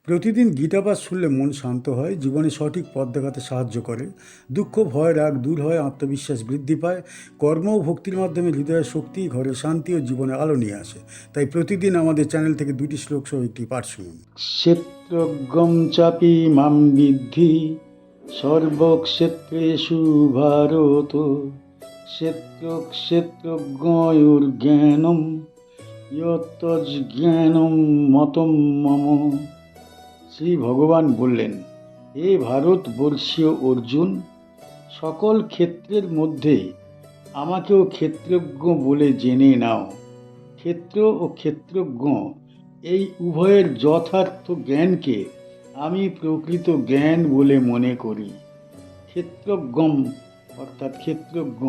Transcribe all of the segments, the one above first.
প্রতিদিন গীতাপাঠ শুনলে মন শান্ত হয়, জীবনে সঠিক পথ দেখাতে সাহায্য করে। দুঃখ, ভয়, রাগ দূর হয়, আত্মবিশ্বাস বৃদ্ধি পায়। কর্ম ও ভক্তির মাধ্যমে হৃদয়ের শক্তি, ঘরে শান্তি ও জীবনে আলো নিয়ে আসে। তাই প্রতিদিন আমাদের চ্যানেল থেকে 2টি শ্লোক সহ একটি পাঠ শুনুন। ক্ষেত্রজ্ঞম চাপি মাম বিদ্ধি সর্বক্ষেত্রেষু ভারত, ক্ষেত্রজ্ঞয়োর্জ্ঞানম ইয়ত্তজ্জ্ঞানম মতম মম। শ্রী ভগবান বললেন, হে ভারতবর্ষীয় অর্জুন, সকল ক্ষেত্রের মধ্যে আমাকেও ক্ষেত্রজ্ঞ বলে জেনে নাও। ক্ষেত্র ও ক্ষেত্রজ্ঞ এই উভয়ের যথার্থ জ্ঞানকে আমি প্রকৃত জ্ঞান বলে মনে করি। ক্ষেত্রজ্ঞম অর্থাৎ ক্ষেত্রজ্ঞ,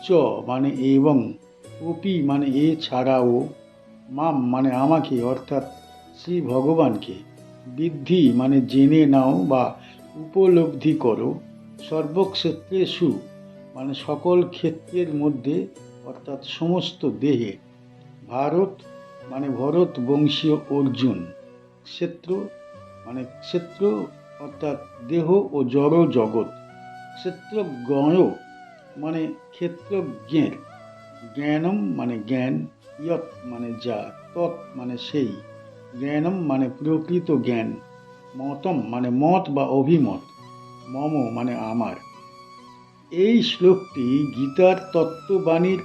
চ মানে এবং, অপি মানে এছাড়াও, মাম মানে আমাকে অর্থাৎ শ্রী ভগবানকে, বিদ্ধি মানে জেনে নাও বা উপলব্ধি করো, সর্বক্ষেত্রেষু মানে সকল ক্ষেত্রের মধ্যে অর্থাৎ সমস্ত দেহে, ভারত মানে ভরত বংশীয় অর্জুন, ক্ষেত্র মানে ক্ষেত্র অর্থাৎ দেহ ও জড় জগৎ, ক্ষেত্রজ্ঞ মানে ক্ষেত্রজ্ঞের, জ্ঞানম মানে জ্ঞান, ইয়ৎ মানে যা, তৎ মানে সেই, জ্ঞানম মানে প্রকৃত জ্ঞান, মতম মানে মত বা অভিমত, মম মানে আমার। এই শ্লোকটি গীতার তত্ত্ববাণীর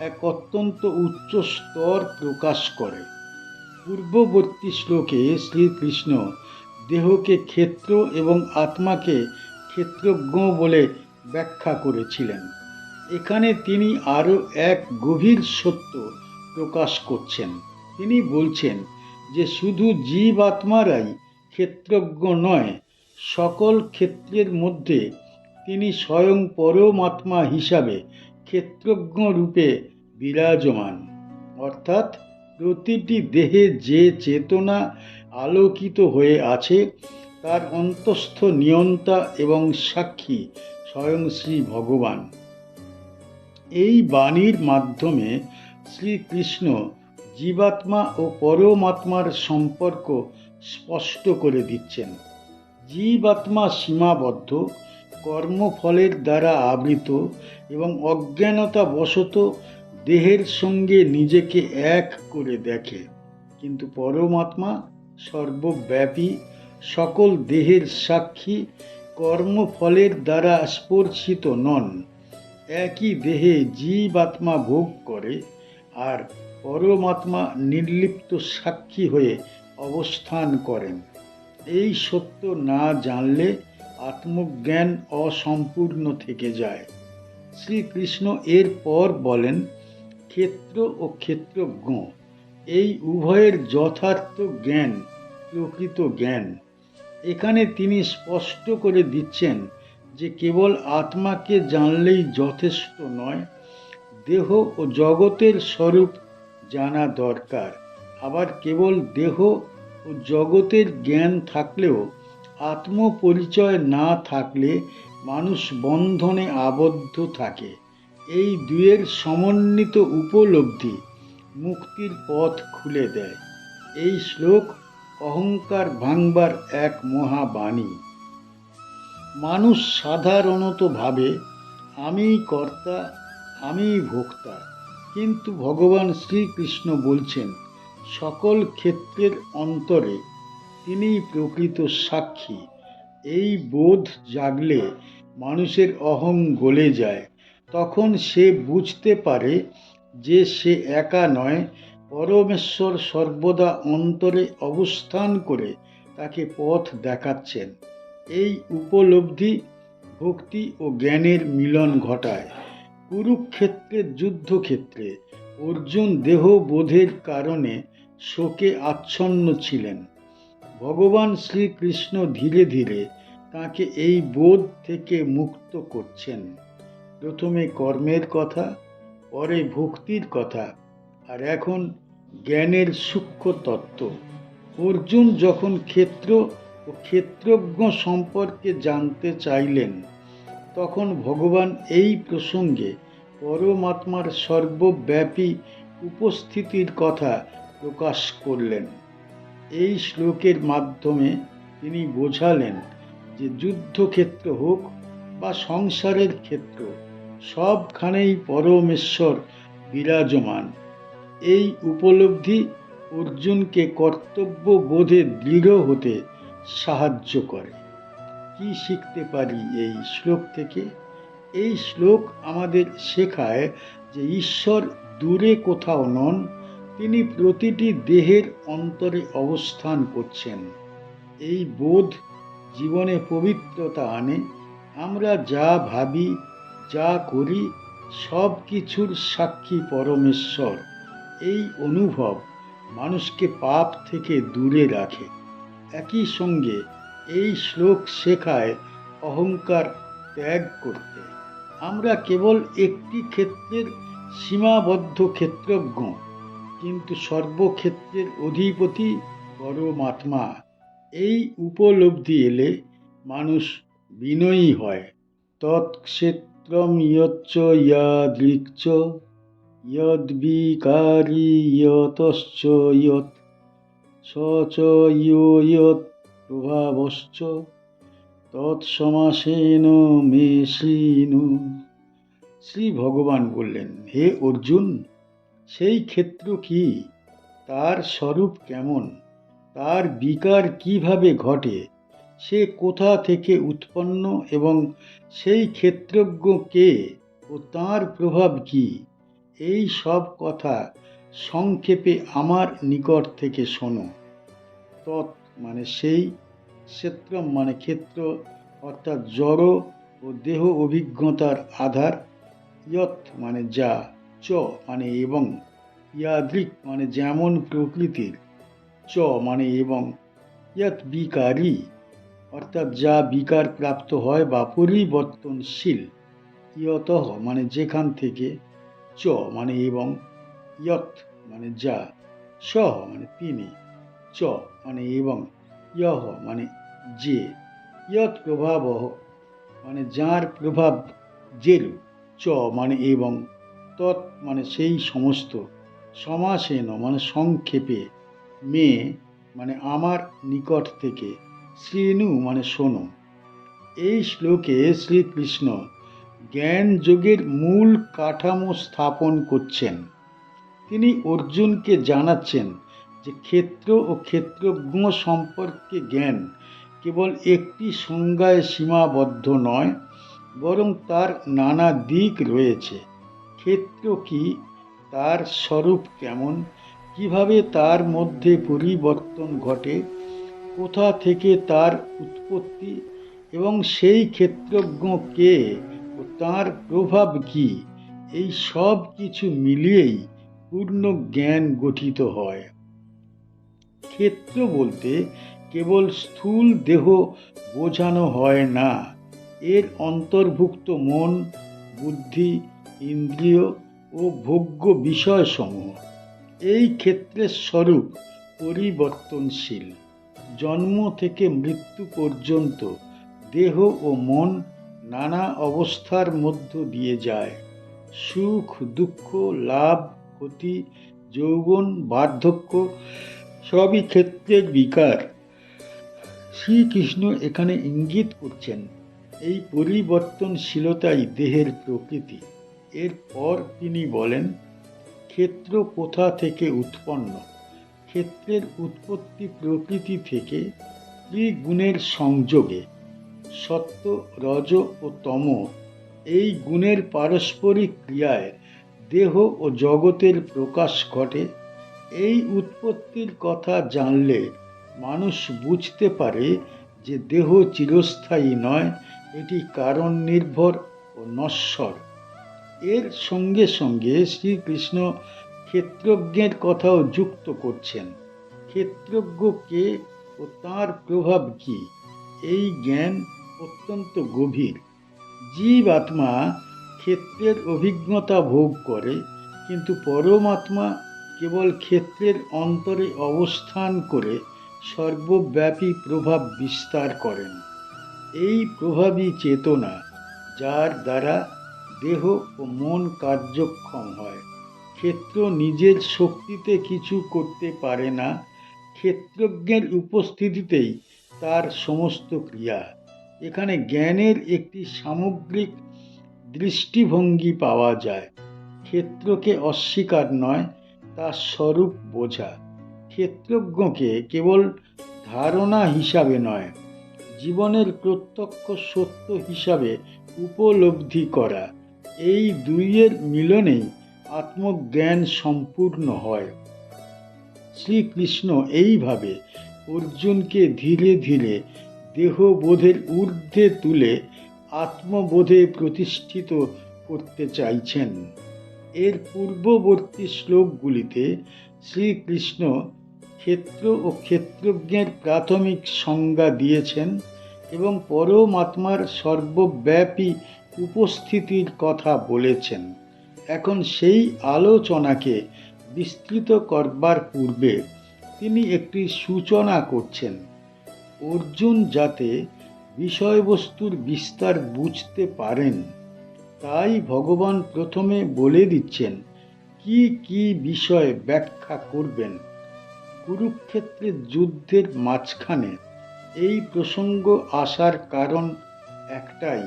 এক অত্যন্ত উচ্চ স্তর প্রকাশ করে। পূর্ববর্তী শ্লোকে শ্রীকৃষ্ণ দেহকে ক্ষেত্র এবং আত্মাকে ক্ষেত্রজ্ঞ বলে ব্যাখ্যা করেছিলেন। এখানে তিনি আরও এক গভীর সত্য প্রকাশ করছেন। তিনি বলছেন যে শুধু জীব আত্মারাই ক্ষেত্রজ্ঞ নয়, সকল ক্ষেত্রের মধ্যে তিনি স্বয়ং পরমাত্মা হিসাবে ক্ষেত্রজ্ঞ রূপে বিরাজমান। অর্থাৎ প্রতিটি দেহে যে চেতনা আলোকিত হয়ে আছে তার অন্তস্থ নিয়ন্তা এবং সাক্ষী স্বয়ং শ্রী ভগবান। এই বাণীর মাধ্যমে শ্রীকৃষ্ণ জীবাত্মা ও পরমাত্মার সম্পর্ক স্পষ্ট করে দিচ্ছেন। জীবাত্মা সীমাবদ্ধ, কর্মফলের দ্বারা আবৃত এবং অজ্ঞানতাবশত দেহের সঙ্গে নিজেকে এক করে দেখে, কিন্তু পরমাত্মা সর্বব্যাপী, সকল দেহের সাক্ষী, কর্মফলের দ্বারা স্পর্শিত নন। একই দেহে জীবাত্মা ভোগ করে আর পরমাত্মা নির্লিপ্ত সাক্ষী হয়ে অবস্থান করেন। এই সত্য না জানলে আত্মজ্ঞান অসম্পূর্ণ থেকে যায়। শ্রীকৃষ্ণ এরপর বলেন, ক্ষেত্র ও ক্ষেত্রজ্ঞ এই উভয়ের যথার্থ জ্ঞান প্রকৃত জ্ঞান। এখানে তিনি স্পষ্ট করে দিচ্ছেন যে কেবল আত্মাকে জানলেই যথেষ্ট নয়, দেহ ও জগতের স্বরূপ জানা দরকার। আবার কেবল দেহ ও জগতের জ্ঞান থাকলেও আত্মপরিচয় না থাকলে মানুষ বন্ধনে আবদ্ধ থাকে। এই দুয়ের সমন্বিত উপলব্ধি মুক্তির পথ খুলে দেয়। এই শ্লোক অহংকার ভাঙবার এক মহাবাণী। মানুষ সাধারণত ভাবে আমিই কর্তা, আমিই ভোক্তা, কিন্তু ভগবান শ্রীকৃষ্ণ বলছেন সকল ক্ষেত্রের অন্তরে তিনিই প্রকৃত সাক্ষী। এই বোধ জাগলে মানুষের অহং গলে যায়। তখন সে বুঝতে পারে যে সে একা নয়, পরমেশ্বর সর্বদা অন্তরে অবস্থান করে তাকে পথ দেখাচ্ছেন। এই উপলব্ধি ভক্তি ও জ্ঞানের মিলন ঘটায়। কুরুক্ষেত্রের যুদ্ধক্ষেত্রে অর্জুন দেহবোধের কারণে শোকে আচ্ছন্ন ছিলেন। ভগবান শ্রীকৃষ্ণ ধীরে ধীরে তাকে এই বোধ থেকে মুক্ত করছেন। প্রথমে কর্মের কথা, পরে ভক্তির কথা, আর এখন জ্ঞানের সূক্ষ্ম তত্ত্ব। অর্জুন যখন ক্ষেত্র ও ক্ষেত্রজ্ঞ সম্পর্কে জানতে চাইলেন, তখন ভগবান এই প্রসঙ্গে পরমাত্মার সর্বব্যাপী উপস্থিতির কথা প্রকাশ করলেন। এই শ্লোকের মাধ্যমে তিনি বোঝালেন যে যুদ্ধক্ষেত্র হোক বা সংসারের ক্ষেত্র, সবখানেই পরমেশ্বর বিরাজমান। এই উপলব্ধি অর্জুনকে কর্তব্য বোধে দৃঢ় হতে সাহায্য করে। কি শিখতে পারি এই শ্লোক থেকে? এই শ্লোক আমাদের শেখায় যে ঈশ্বর দূরে কোথাও নন, তিনি প্রতিটি দেহের অন্তরে অবস্থান করছেন। এই বোধ জীবনে পবিত্রতা আনে। আমরা যা ভাবি, যা করি, সব কিছুর সাক্ষী পরমেশ্বর। এই অনুভব মানুষকে পাপ থেকে দূরে রাখে। একই সঙ্গে এই শ্লোক শেখায় অহংকার ত্যাগ করতে। আমরা কেবল একটি ক্ষেত্রের সীমাবদ্ধ ক্ষেত্রজ্ঞ, কিন্তু সর্বক্ষেত্রের অধিপতি পরমাত্মা। এই উপলব্ধি এলে মানুষ বিনয়ী হয়। তৎক্ষেত্রম ইয়চ্চ ইয়াদৃক্চ ইয়দ্বিকারি ইয়তশ্চ ইয়ৎ স চ ইয়ো ইয়ৎ প্রভাবশ্চ তৎসমাসেন মে শৃণু। শ্রী ভগবান বললেন, হে অর্জুন, সেই ক্ষেত্র কি, তার স্বরূপ কেমন, তার বিকার কিভাবে ঘটে, সে কোথা থেকে উৎপন্ন এবং সেই ক্ষেত্রজ্ঞ কে ও তার প্রভাব কি, এই সব কথা সংক্ষেপে আমার নিকট থেকে শোনো। তৎ মানে সেই, ক্ষেত্রম মানে ক্ষেত্র অর্থাৎ জড় ও দেহ অভিজ্ঞতার আধার, ইয়ৎ মানে যা, চ মানে এবং, ইয়াদৃক মানে যেমন প্রকৃতির, চ মানে এবং, ইয়ৎ বিকারী অর্থাৎ যা বিকার প্রাপ্ত হয় বা পরিবর্তনশীল, ইয়তঃ মানে যেখান থেকে, চ মানে এবং, ইয়ৎ মানে যা, সহ মানে তিনি, চ মানে এবং, ইয়হ মানে যে, ইয়ৎ প্রভাবহ মানে যার প্রভাব যেরূপ, চ মানে এবং, তৎ মানে সেই সমস্ত, সমাসেন মানে সংক্ষেপে, মে মানে আমার নিকট থেকে, শৃণু মানে শোনো। এই শ্লোকে শ্রীকৃষ্ণ জ্ঞান যোগের মূল কাঠামো স্থাপন করছেন। তিনি অর্জুনকে জানাচ্ছেন যে ক্ষেত্র ও ক্ষেত্রজ্ঞ সম্পর্কে জ্ঞান কেবল একটি সংজ্ঞায় সীমাবদ্ধ নয়, বরং তার নানা দিক রয়েছে। ক্ষেত্র কি, তার স্বরূপ কেমন, কিভাবে তার মধ্যে পরিবর্তন ঘটে, কোথা থেকে তার উৎপত্তি এবং সেই ক্ষেত্রজ্ঞ কে ও তার প্রভাব কি, এই সব কিছু মিলিয়েই পূর্ণ জ্ঞান গঠিত হয়। ক্ষেত্র বলতে কেবল স্থূল দেহ বোঝানো হয় না, এর অন্তর্ভুক্ত মন, বুদ্ধি, ইন্দ্রিয় ও ভোগ্য বিষয়সমূহ। এই ক্ষেত্রের স্বরূপ পরিবর্তনশীল। জন্ম থেকে মৃত্যু পর্যন্ত দেহ ও মন নানা অবস্থার মধ্য দিয়ে যায়। সুখ, দুঃখ, লাভ, ক্ষতি, যৌবন, বার্ধক্য সবই ক্ষেত্রের বিকার। শ্রীকৃষ্ণ এখানে ইঙ্গিত করছেন এই পরিবর্তনশীলতাই দেহের প্রকৃতি। এরপর তিনি বলেন, ক্ষেত্র কোথা থেকে উৎপন্ন? ক্ষেত্রের উৎপত্তি প্রকৃতি থেকে ত্রিগুণের সংযোগে। সত্য, রজ ও তম এই গুণের পারস্পরিক ক্রিয়ায় দেহ ও জগতের প্রকাশ ঘটে। এই উৎপত্তির কথা জানলে মানুষ বুঝতে পারে যে দেহ চিরস্থায়ী নয়, এটি কারণ নির্ভর ও নশ্বর। এর সঙ্গে সঙ্গে শ্রীকৃষ্ণ ক্ষেত্রজ্ঞের কথাও যুক্ত করছেন। ক্ষেত্রজ্ঞ কে ও তার প্রভাব কি, এই জ্ঞান অত্যন্ত গভীর। জীব আত্মা ক্ষেত্রের অভিজ্ঞতা ভোগ করে, কিন্তু পরমাত্মা কেবল ক্ষেত্রের অন্তরে অবস্থান করে সর্বব্যাপী প্রভাব বিস্তার করেন। এই প্রভাবই চেতনা, যার দ্বারা দেহ ও মন কার্যক্ষম হয়। ক্ষেত্র নিজের শক্তিতে কিছু করতে পারে না, ক্ষেত্রজ্ঞের উপস্থিতিতেই তার সমস্ত ক্রিয়া। এখানে জ্ঞানের একটি সামগ্রিক দৃষ্টিভঙ্গি পাওয়া যায়। ক্ষেত্রকে অস্বীকার নয়, তার স্বরূপ বোঝা। ক্ষেত্রজ্ঞকে কেবল ধারণা হিসাবে নয়, জীবনের প্রত্যক্ষ সত্য হিসাবে উপলব্ধি করা। এই দুইয়ের মিলনেই আত্মজ্ঞান সম্পূর্ণ হয়। শ্রীকৃষ্ণ এইভাবে অর্জুনকে ধীরে ধীরে দেহবোধের ঊর্ধ্বে তুলে আত্মবোধে প্রতিষ্ঠিত করতে চাইছেন। এর পূর্ববর্তী শ্লোকগুলিতে শ্রীকৃষ্ণ ক্ষেত্র ও ক্ষেত্রজ্ঞের প্রাথমিক সংজ্ঞা দিয়েছেন এবং পরমাত্মার সর্বব্যাপী উপস্থিতির কথা বলেছেন। এখন সেই আলোচনাকে বিস্তৃত করবার পূর্বে তিনি একটি সূচনা করছেন। অর্জুন যাতে বিষয়বস্তুর বিস্তার বুঝতে পারেন, তাই ভগবান প্রথমে বলে দিচ্ছেন কি কি বিষয় ব্যাখ্যা করবেন। কুরুক্ষেত্রের যুদ্ধের মাঝখানে এই প্রসঙ্গ আসার কারণ একটাই,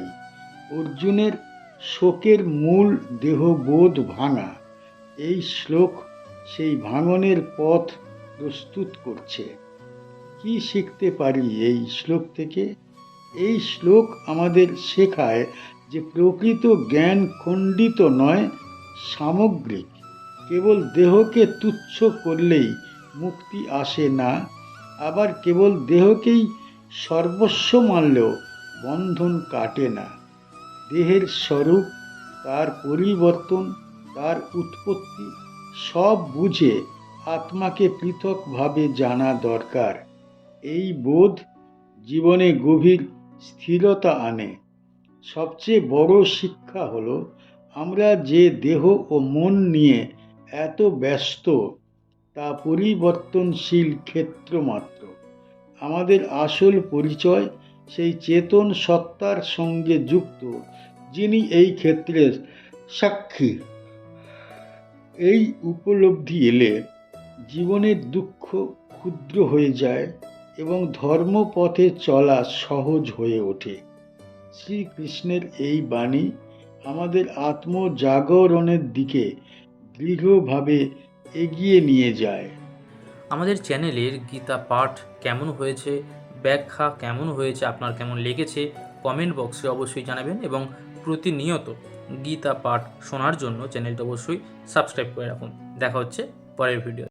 অর্জুনের শোকের মূল দেহবোধ ভাঙা। এই শ্লোক সেই ভাঙনের পথ প্রস্তুত করছে। কি শিখতে পারি এই শ্লোক থেকে? এই শ্লোক আমাদের শেখায় যে প্রকৃত জ্ঞান খণ্ডিত নয়, সামগ্রিক। কেবল দেহকে তুচ্ছ করলেই মুক্তি আসে না, আবার কেবল দেহকেই সর্বস্ব মানলেও বন্ধন কাটে না। দেহের স্বরূপ, তার পরিবর্তন, তার উৎপত্তি সব বুঝে আত্মাকে পৃথকভাবে জানা দরকার। এই বোধ জীবনে গভীর স্থিরতা আনে। সবচেয়ে বড় শিক্ষা হলো, আমরা যে দেহ ও মন নিয়ে এত ব্যস্ত, তা পরিবর্তনশীল ক্ষেত্র মাত্র। আমাদের আসল পরিচয় সেই চেতন সত্তার সঙ্গে যুক্ত, যিনি এই ক্ষেত্রের সাক্ষী। এই উপলব্ধি এলে জীবনের দুঃখ ক্ষুদ্র হয়ে যায় এবং ধর্মপথে চলা সহজ হয়ে ওঠে। শ্রীকৃষ্ণের এই বাণী আমাদের আত্মজাগরণের দিকে দৃঢ়ভাবে এগিয়ে নিয়ে যায়। আমাদের চ্যানেলের গীতা পাঠ কেমন হয়েছে, ব্যাখ্যা কেমন হয়েছে, আপনার কেমন লেগেছে কমেন্ট বক্সে অবশ্যই জানাবেন এবং প্রতিনিয়ত গীতা পাঠ শোনার জন্য চ্যানেলটা অবশ্যই সাবস্ক্রাইব করে রাখুন। দেখা হচ্ছে পরের ভিডিও।